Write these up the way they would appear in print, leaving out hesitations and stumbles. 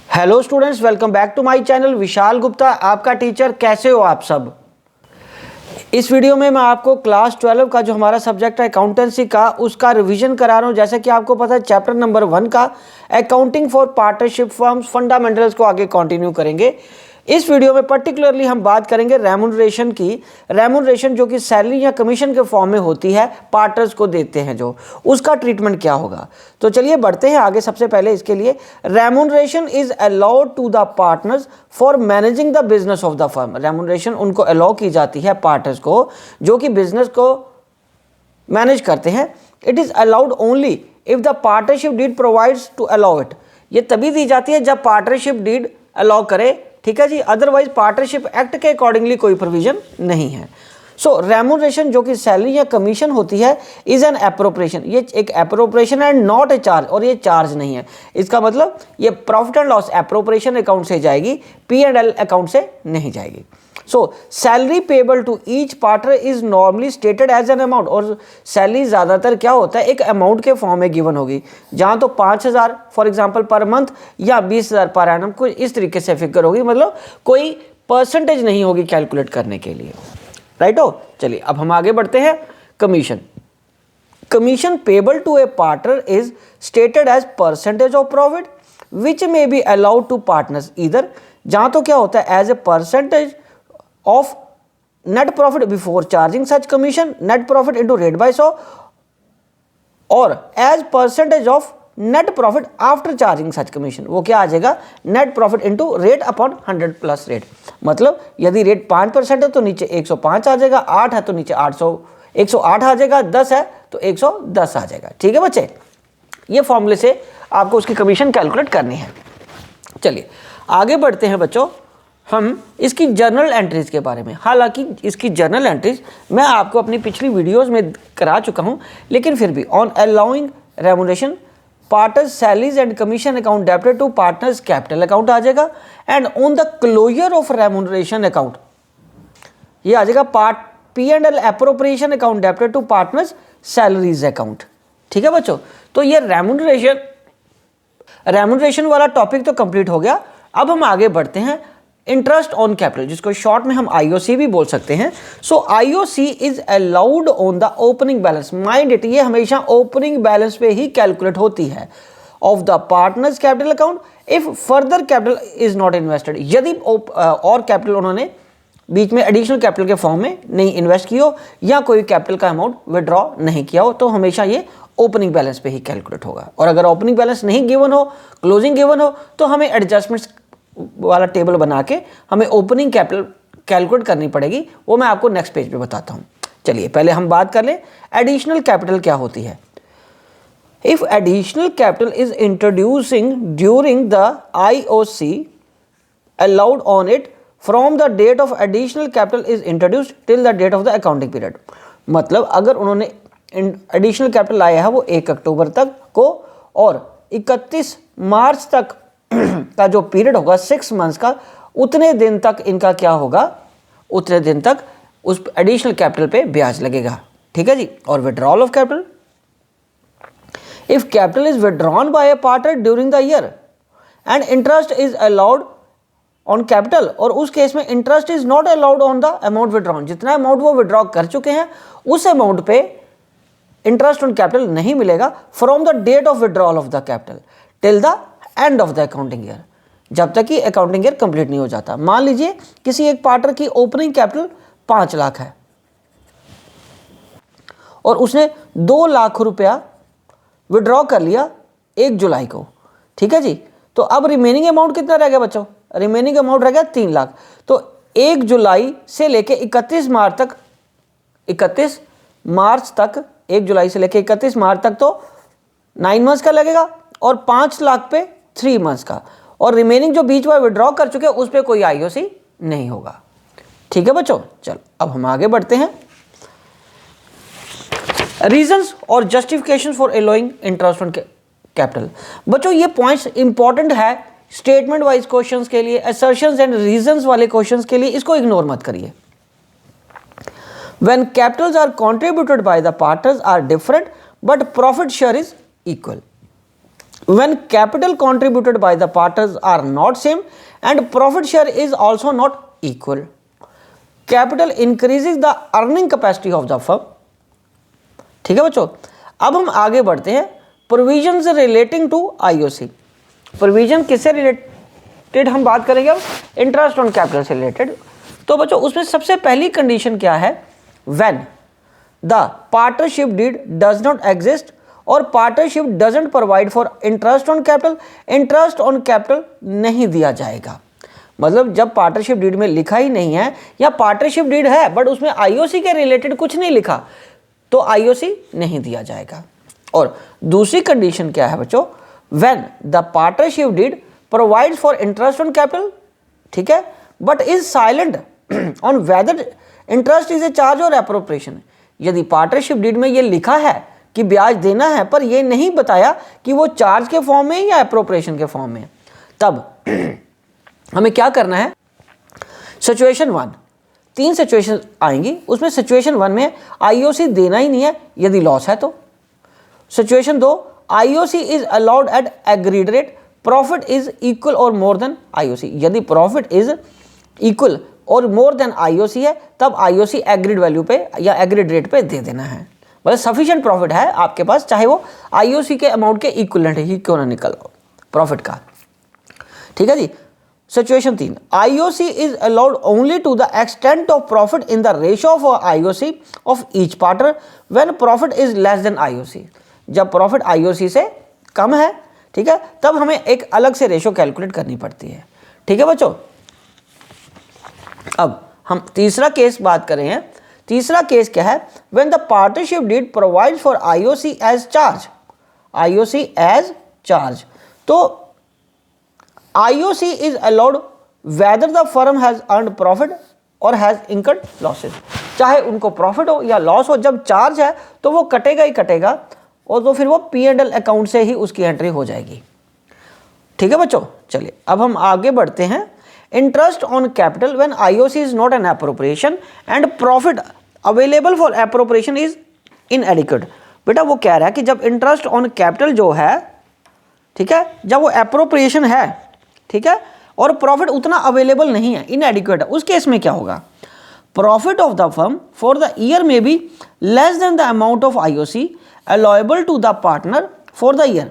Hello students, welcome back to my channel. Vishal Gupta आपका teacher. कैसे हो आप सब? इस वीडियो में मैं आपको क्लास 12 का जो हमारा सब्जेक्ट है अकाउंटेंसी का, उसका रिवीजन करा रहा हूँ। जैसे कि आपको पता है चैप्टर नंबर 1 का accounting for partnership firms fundamentals को आगे कंटिन्यू करेंगे। इस वीडियो में पर्टिकुलरली हम बात करेंगे रेम्यूनरेशन की। रेम्यूनरेशन जो कि सैलरी या कमीशन के फॉर्म में होती है, पार्टनर्स को देते हैं, जो उसका ट्रीटमेंट क्या होगा। तो चलिए बढ़ते हैं आगे। सबसे पहले इसके लिए remuneration is allowed to the partners for managing the business of the firm. Remuneration उनको अलाउ की जाती है, पार्टनर्स को जो कि बिजनेस को मैनेज करते हैं। It is allowed only if the partnership deed provides to allow it. ये तभी दी जाती है जब पार्टनरशिप डीड अलाउ करे, ठीक है जी। अदरवाइज पार्टनरशिप एक्ट के अकॉर्डिंगली कोई प्रोविजन नहीं है। सो रेम्यूनरेशन जो कि सैलरी या कमीशन होती है इज एन एप्रोप्रिएशन। ये एक appropriation and not a charge, और ये चार्ज नहीं है। इसका मतलब ये profit and loss appropriation account से जाएगी, P&L अकाउंट से नहीं जाएगी। So salary payable to each partner is normally stated as an amount. और सैलरी ज़्यादातर क्या होता है, एक अमाउंट के फॉर्म में गिवन होगी, जहाँ तो 5,000 फॉर एग्जांपल पर मंथ या 20,000 पर एनम, कोई इस तरीके से फिगर होगी। मतलब कोई परसेंटेज नहीं होगी कैलकुलेट करने के लिए, राइट हो। चलिए अब हम आगे बढ़ते हैं। Commission commission payable to a partner is stated as percentage of profit which may be allowed to partners either. जहाँ तो क्या होता है as a percentage of net profit before charging such commission, net profit into rate by 100, और as percentage of net profit after charging such commission। वो क्या आ जाएगा, net profit into rate upon 100 plus rate। मतलब यदि rate 5% है तो नीचे 105 आ जाएगा, 8 है तो नीचे 108 आ जाएगा, 10 है तो 110 आ जाएगा। ठीक है बच्चे, ये फॉर्मूले से आपको उसकी कमीशन कैलकुलेट करनी है। चलिए आगे बढ़ते हैं बच्चों, हम इसकी जर्नल एंट्रीज के बारे में। हालांकि इसकी जर्नल एंट्रीज मैं आपको अपनी पिछली वीडियोस में करा चुका हूं, लेकिन फिर भी on allowing remuneration partners salaries and commission account debited to partners capital account आ जाएगा, and on the closure of remuneration account ये आ जाएगा P&L appropriation account debited to partners salaries account. ठीक है बच्चों, तो ये रेम्यूनरेशन वाला टॉपिक तो कंप्लीट हो गया। अब हम आगे बढ़ते हैं इंटरेस्ट ऑन कैपिटल, जिसको शॉर्ट में हम IOC भी बोल सकते हैं। सो IOC is allowed on the opening balance. Mind it, ये हमेशा ओपनिंग बैलेंस पे ही कैलकुलेट होती है of the partners capital account if further capital is not invested. यदि और कैपिटल उन्होंने बीच में एडिशनल कैपिटल के फॉर्म में नहीं इन्वेस्ट किया हो या कोई कैपिटल का अमाउंट विड्रॉ नहीं किया हो, तो हमेशा ये ओपनिंग बैलेंस पे ही कैलकुलेट होगा। और अगर ओपनिंग बैलेंस नहीं गिवन हो, क्लोजिंग गिवन हो, तो हमें एडजस्टमेंट्स वाला टेबल बना के हमें ओपनिंग कैपिटल कैलकुलेट करनी पड़ेगी। वो मैं आपको नेक्स्ट पेज पे बताता हूं। चलिए पहले हम बात कर लें एडिशनल कैपिटल क्या होती है। If additional capital is introducing during the IOC allowed on it from the date of additional capital is introduced till the date of the accounting period. मतलब अगर उन्होंने एडिशनल कैपिटल लाया है वो 1 अक्टूबर तक को, और 31 मार्च तक का जो पीरियड होगा 6 मंथ्स का, उतने दिन तक इनका क्या होगा, उतने दिन तक उस एडिशनल कैपिटल पे ब्याज लगेगा। ठीक है जी। और withdrawal of capital, if capital is withdrawn bye A partner during the year and interest is allowed on capital, और उस केस में interest is not allowed on the amount withdrawn. जितना अमाउंट वो विड्रॉ कर चुके हैं उस अमाउंट पे इंटरेस्ट ऑन कैपिटल नहीं मिलेगा from the date of withdrawal of the capital till the end of the accounting year, जब तक कि अकाउंटिंग ईयर कंप्लीट नहीं हो जाता। मान लीजिए किसी एक पार्टनर की ओपनिंग कैपिटल 5 लाख है और उसने 2 लाख रुपया विड्रॉ कर लिया 1 जुलाई को। ठीक है जी। तो अब रिमेनिंग अमाउंट कितना रह गया बच्चों, रिमेनिंग अमाउंट रह गया 3 लाख। तो 1 जुलाई से लेके 31 मार्च तक, 31 मार्च तक, 1 जुलाई से लेके 31 मार्च तक तो 9 मंथ्स का लगेगा, और 5 लाख पे 3 मंथ्स का, और रिमेनिंग जो बीच में विड्रॉ कर चुके हैं उस पर कोई IOC नहीं होगा। ठीक है बच्चों, चलो अब हम आगे बढ़ते हैं। रीजंस और justification for allowing interest on capital. बच्चों ये पॉइंट्स इंपॉर्टेंट है स्टेटमेंट वाइज क्वेश्चंस के लिए, असर्शंस एंड रीजंस वाले क्वेश्चंस के लिए, इसको इग्नोर मत करिए। When capitals are contributed by the partners are different but profit share is equal. when capital contributed by the partners are not same and profit share is also not equal. Capital increases the earning capacity of the firm. ठीक है बच्चों, अब हम आगे बढ़ते हैं provisions relating to IOC. Provision किससे related हम बात करेंगे अब? इंटरेस्ट ऑन कैपिटल से रिलेटेड। तो बच्चों उसमें सबसे पहली कंडीशन क्या है? When the partnership deed does not exist और partnership doesn't provide for interest on capital, interest on capital नहीं दिया जाएगा। मतलब जब पार्टनरशिप डीड में लिखा ही नहीं है या पार्टनरशिप डीड है बट उसमें आईओसी के रिलेटेड कुछ नहीं लिखा तो आईओसी नहीं दिया जाएगा। और दूसरी कंडीशन क्या है बच्चों? When the partnership deed provides for interest on capital, ठीक है, but is silent on whether interest is a charge और एप्रोप्रिएशन। यदि पार्टनरशिप डीड में ये लिखा है कि ब्याज देना है पर ये नहीं बताया कि वो चार्ज के फॉर्म में या एप्रोप्रिएशन के फॉर्म में, तब हमें क्या करना है? सिचुएशन 1, 3 सिचुएशन आएंगी, उसमें सिचुएशन 1 में आईओसी देना ही नहीं है यदि लॉस है तो। Situation 2, IOC is allowed at agreed rate, profit is equal और मोर देन आईओसी। यदि प्रॉफिट इज इक्वल और मोर देन आईओसी है तब आईओसी एग्रीड वैल्यू पे या एग्रीड रेट पे दे देना है। मतलब सफिशिएंट प्रॉफिट है आपके पास, चाहे वो आईओसी के अमाउंट के इक्विवेलेंट ही क्यों ना निकल प्रॉफिट का। ठीक है जी। Situation 3, IOC is allowed only to the extent of profit in the ratio of IOC of each partner when profit is less than IOC. जब प्रॉफिट आईओसी से कम है, ठीक है, तब हमें एक अलग से रेशियो कैलकुलेट करनी पड़ती है। ठीक है बच्चों। अब हम तीसरा केस बात करें हैं। तीसरा केस क्या है? When the partnership deed provide for IOC as charge, IOC as charge. तो IOC is allowed whether the firm has earned profit or has incurred losses। चाहे उनको प्रॉफिट हो या लॉस हो, जब चार्ज है तो वो कटेगा ही कटेगा और तो फिर वो P&L अकाउंट से ही उसकी एंट्री हो जाएगी। ठीक है बच्चों। चलिए अब हम आगे बढ़ते हैं। Interest on capital when IOC is not an appropriation and profit available for appropriation is इनएडिक्वेट। बेटा वो कह रहा है कि जब इंटरेस्ट ऑन कैपिटल जो है, ठीक है, जब वो एप्रोप्रिएशन है, ठीक है, और प्रॉफिट उतना अवेलेबल नहीं है, इनएडिक्वेट है, उस केस में क्या होगा? Profit of the firm for the year may be less than the amount of IOC allowable to the partner for the year.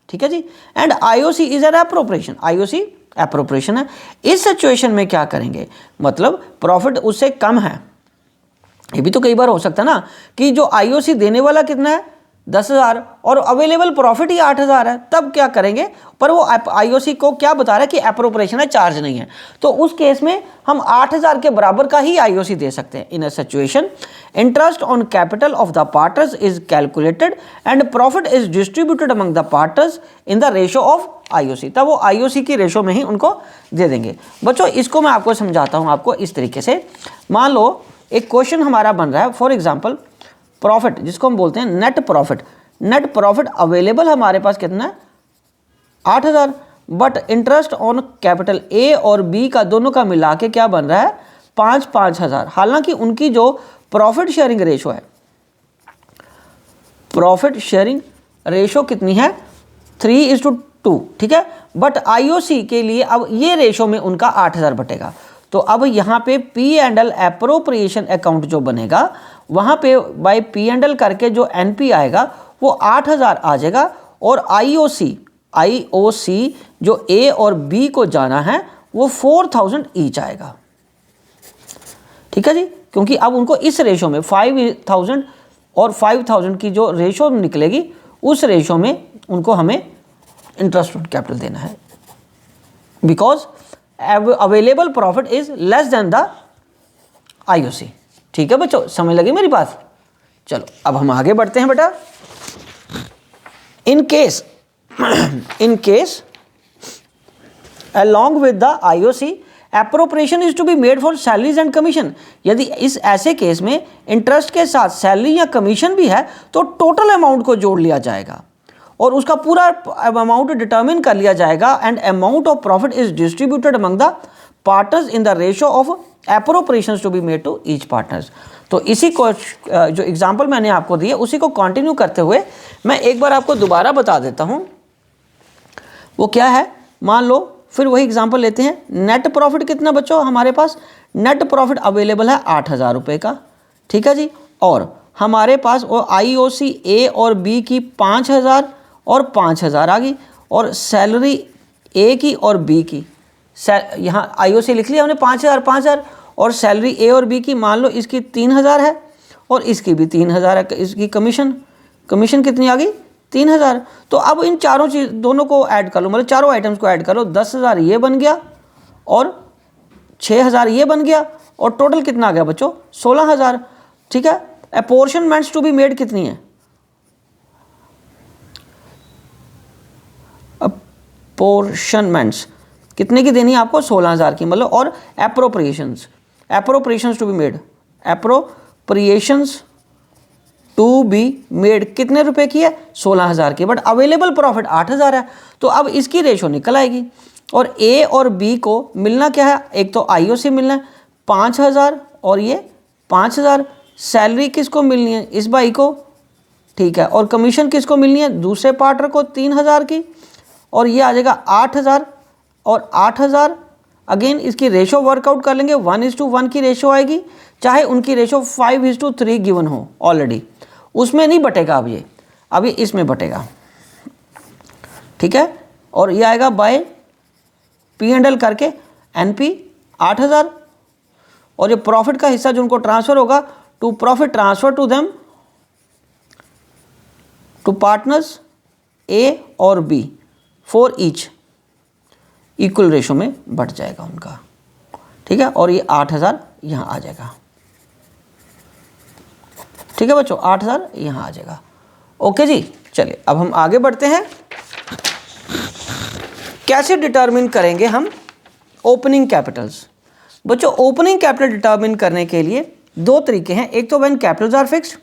ठीक है जी। And IOC is an appropriation, IOC appropriation है। इस सिचुएशन में क्या करेंगे? मतलब प्रॉफिट उससे कम है। ये भी तो कई बार हो सकता है ना कि जो आईओसी देने वाला कितना है? 10,000 और अवेलेबल प्रॉफिट ही 8,000 है, तब क्या करेंगे? पर वो आईओसी को क्या बता रहा है कि एप्रोप्रिएशन है, चार्ज नहीं है, तो उस केस में हम 8,000 के बराबर का ही आईओसी दे सकते हैं। In a situation interest on capital of the partners is calculated and profit is distributed among the partners in the ratio of IOC. तब वो आईओसी की रेशियो में ही उनको दे देंगे। बच्चों इसको मैं आपको समझाता हूँ आपको इस तरीके से। मान लो एक क्वेश्चन हमारा बन रहा है, फॉर एग्जाम्पल प्रॉफिट जिसको हम बोलते हैं net profit. Net profit available हमारे पास कितना है? 8,000, but interest on capital A और बी का दोनों का मिला के क्या बन रहा है? 5,000। हालांकि उनकी जो प्रॉफिट शेयरिंग रेशो है, प्रॉफिट शेयरिंग रेशो कितनी है? 3:2। ठीक है, बट आईओसी के लिए अब ये रेशो में उनका 8,000 बटेगा। तो अब यहाँ पे P&L एप्रोप्रिएशन अकाउंट जो बनेगा वहाँ पे बाय P&L करके जो NP आएगा वो 8,000 आ जाएगा और आईओसी जो A और B को जाना है वो 4,000 ईच आएगा। ठीक है जी, क्योंकि अब उनको इस रेशो में 5,000 और 5,000 की जो रेशो निकलेगी उस रेशो में उनको हमें इंटरेस्ट ऑन कैपिटल देना है, because available profit is less than the IOC. ठीक है बच्चों, समझ लगी मेरी बात? चलो अब हम आगे बढ़ते हैं बेटा। In case along with the IOC appropriation is to be made for salaries and commission। यदि इस ऐसे केस में इंटरेस्ट के साथ सैलरी या कमीशन भी है तो टोटल अमाउंट को जोड़ लिया जाएगा और उसका पूरा अमाउंट डिटरमिन कर लिया जाएगा and amount of profit is distributed among the partners in the ratio of appropriations to be made to each partners. तो इसी को जो एग्जांपल मैंने आपको दिए उसी को कंटिन्यू करते हुए मैं एक बार आपको दोबारा बता देता हूं वो क्या है, मान लो फिर वही एग्जांपल लेते हैं। नेट प्रॉफिट कितना बच्चों हमारे पास, नेट प्रॉफिट अवेलेबल है 8,000 रुपये का, ठीक है जी। और हमारे पास वो IOC ए और बी की 5,000 और 5,000 आ गई, और सैलरी ए की और बी की, यहाँ IOC लिख लिया हमने 5,000 5,000, और सैलरी ए और बी की मान लो इसकी 3,000 है और इसकी भी 3,000 है। इसकी कमीशन कितनी आ गई, 3,000। तो अब इन चारों चीज़ दोनों को ऐड कर लो, मतलब चारों आइटम्स को ऐड कर लो। 10,000 ये बन गया और 6,000 ये बन गया, और टोटल कितना आ गया बच्चों, 16,000, ठीक है। अपॉर्शनमेंट्स टू बी मेड कितनी है, अपॉर्शनमेंट्स कितने की देनी है आपको, 16,000 की, मतलब। और appropriations to be made, appropriations to be made कितने रुपए की है, 16,000 की, बट अवेलेबल प्रॉफिट 8,000 है। तो अब इसकी रेशो निकल आएगी, और ए और बी को मिलना क्या है, एक तो IOC मिलना है 5,000 और ये 5,000। सैलरी किसको मिलनी है, इस भाई को, ठीक है। और कमीशन किसको मिलनी है, दूसरे पार्टनर को 3,000 की, और ये आ जाएगा 8,000 और 8,000। अगेन इसकी रेशो वर्कआउट कर लेंगे, 1:1 की रेशो आएगी, चाहे उनकी रेशो 5:3 गिवन हो ऑलरेडी, उसमें नहीं बटेगा अब ये इसमें बटेगा, ठीक है। और ये आएगा बाय P&L करके NP 8,000, और ये प्रॉफिट का हिस्सा जो उनको ट्रांसफर होगा to profit transfer to them to partners A और B for each, equal ratio में बढ़ जाएगा उनका, ठीक है। और ये 8,000 यहाँ आ जाएगा, ठीक है बच्चों, 8,000 यहाँ आ जाएगा। ओके जी, चलिए अब हम आगे बढ़ते हैं। कैसे डिटरमिन करेंगे हम ओपनिंग कैपिटल्स। बच्चों ओपनिंग कैपिटल डिटरमिन करने के लिए दो तरीके हैं। एक तो when capitals are fixed,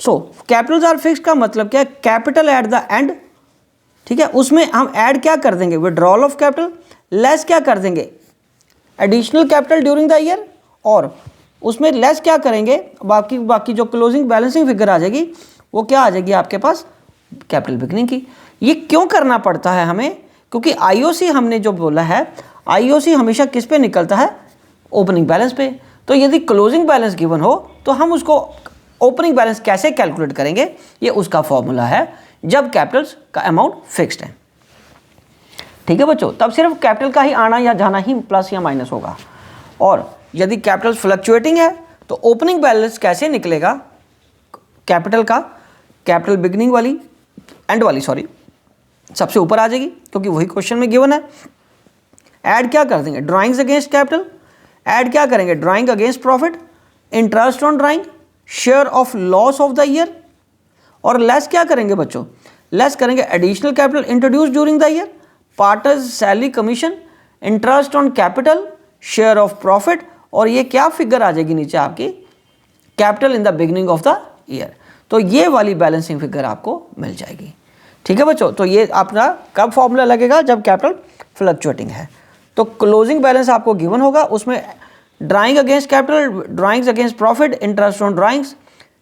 so capitals are fixed का मतलब क्या है, कैपिटल एट द एंड, ठीक है। उसमें हम ऐड क्या कर देंगे, विड्रॉल ऑफ कैपिटल, लेस क्या कर देंगे, additional capital during the year, और उसमें लेस क्या करेंगे, बाकी जो क्लोजिंग बैलेंसिंग फिगर आ जाएगी वो क्या आ जाएगी आपके पास, कैपिटल बिगनिंग की। ये क्यों करना पड़ता है हमें, क्योंकि IOC हमने जो बोला है, IOC हमेशा किस पे निकलता है, ओपनिंग बैलेंस पे। तो यदि क्लोजिंग बैलेंस गिवन हो तो हम उसको ओपनिंग बैलेंस कैसे कैलकुलेट करेंगे, ये उसका फॉर्मूला है जब कैपिटल्स का अमाउंट फिक्स्ड है, ठीक है बच्चों। तब सिर्फ कैपिटल का ही आना या जाना ही प्लस या माइनस होगा। और यदि कैपिटल फ्लक्चुएटिंग है तो ओपनिंग बैलेंस कैसे निकलेगा कैपिटल का, कैपिटल बिगनिंग वाली, एंड वाली सॉरी, सबसे ऊपर आ जाएगी क्योंकि वही क्वेश्चन में गिवन है। ऐड क्या कर देंगे, ड्राइंग्स अगेंस्ट कैपिटल, ऐड क्या करेंगे, drawing against profit, interest on drawing, share of loss of the year, और लेस क्या करेंगे बच्चों, लेस करेंगे additional capital introduce during the year, partners salary commission, interest on capital, share of profit, और ये क्या फिगर आ जाएगी नीचे आपकी, capital in the beginning of the year. तो ये वाली बैलेंसिंग फिगर आपको मिल जाएगी, ठीक है बच्चों। तो ये अपना कब फॉर्मूला लगेगा, जब कैपिटल फ्लक्चुएटिंग है। तो क्लोजिंग बैलेंस आपको गिवन होगा, उसमें drawing against capital, drawings against profit, interest on drawings,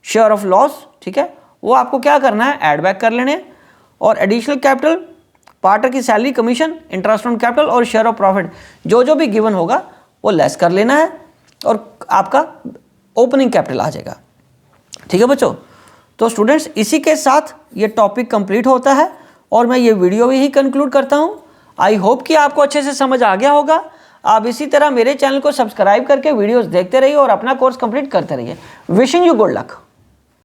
share of loss, ठीक है, वो आपको क्या करना है, ऐड बैक कर लेने। और एडिशनल कैपिटल, पार्टनर की salary commission, interest on capital और शेयर ऑफ प्रॉफिट, जो भी गिवन होगा वो लेस कर लेना है, और आपका ओपनिंग कैपिटल आ जाएगा, ठीक है बच्चों। तो स्टूडेंट्स इसी के साथ ये टॉपिक कंप्लीट होता है, और मैं ये वीडियो भी ही कंक्लूड करता हूँ। आई होप कि आपको अच्छे से समझ आ गया होगा। आप इसी तरह मेरे चैनल को सब्सक्राइब करके वीडियोस देखते रहिए और अपना कोर्स कंप्लीट करते रहिए। Wishing you good luck.